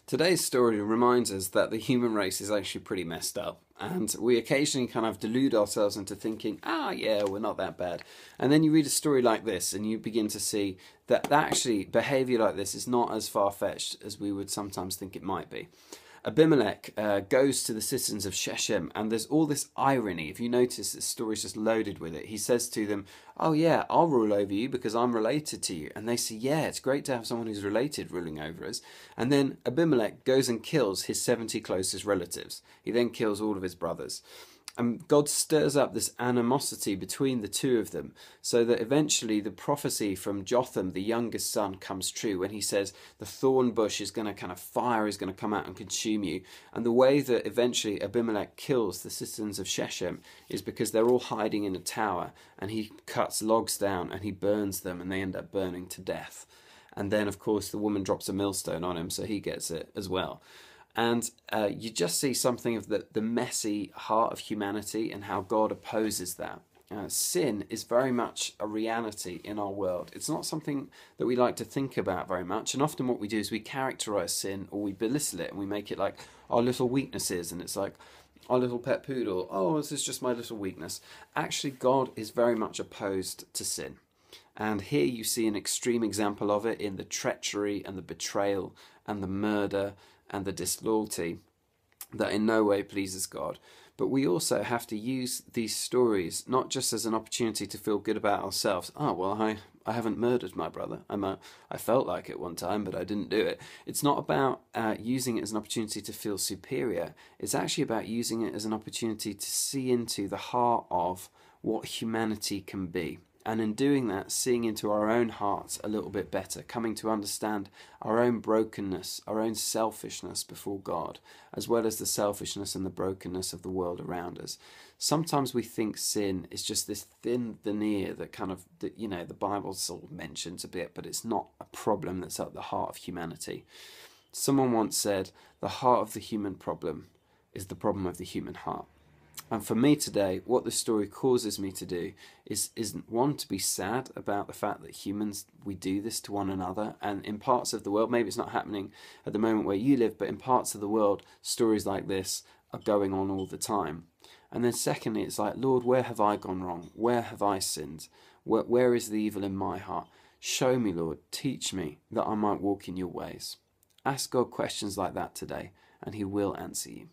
Today's story reminds us that the human race is actually pretty messed up, and we occasionally kind of delude ourselves into thinking, yeah, we're not that bad. And then you read a story like this and you begin to see that actually behavior like this is not as far-fetched as we would sometimes think it might be. Abimelech goes to the citizens of Shechem, and there's all this irony. If you notice, this story is just loaded with it. He says to them, oh yeah, I'll rule over you because I'm related to you. And they say, yeah, it's great to have someone who's related ruling over us. And then Abimelech goes and kills his 70 closest relatives. He then kills all of his brothers. And God stirs up this animosity between the two of them, so that eventually the prophecy from Jotham, the youngest son, comes true when he says the thorn bush is going to kind of fire is going to come out and consume you. And the way that eventually Abimelech kills the citizens of Shechem is because they're all hiding in a tower, and he cuts logs down and he burns them, and they end up burning to death. And then, of course, the woman drops a millstone on him, so he gets it as well. And you just see something of the messy heart of humanity and how God opposes that. Sin is very much a reality in our world. It's not something that we like to think about very much. And often what we do is we characterize sin, or we belittle it, and we make it like our little weaknesses. And it's like our little pet poodle. Oh, this is just my little weakness. Actually, God is very much opposed to sin. And here you see an extreme example of it in the treachery and the betrayal and the murder and the disloyalty that in no way pleases God. But we also have to use these stories not just as an opportunity to feel good about ourselves. Oh, well, I haven't murdered my brother. I felt like it one time, but I didn't do it. It's not about using it as an opportunity to feel superior. It's actually about using it as an opportunity to see into the heart of what humanity can be. And in doing that, seeing into our own hearts a little bit better, coming to understand our own brokenness, our own selfishness before God, as well as the selfishness and the brokenness of the world around us. Sometimes we think sin is just this thin veneer that kind of, the Bible sort of mentions a bit, but it's not a problem that's at the heart of humanity. Someone once said, the heart of the human problem is the problem of the human heart. And for me today, what this story causes me to do is one, to be sad about the fact that humans, we do this to one another. And in parts of the world, maybe it's not happening at the moment where you live, but in parts of the world, stories like this are going on all the time. And then secondly, it's like, Lord, where have I gone wrong? Where have I sinned? Where is the evil in my heart? Show me, Lord, teach me that I might walk in your ways. Ask God questions like that today, and he will answer you.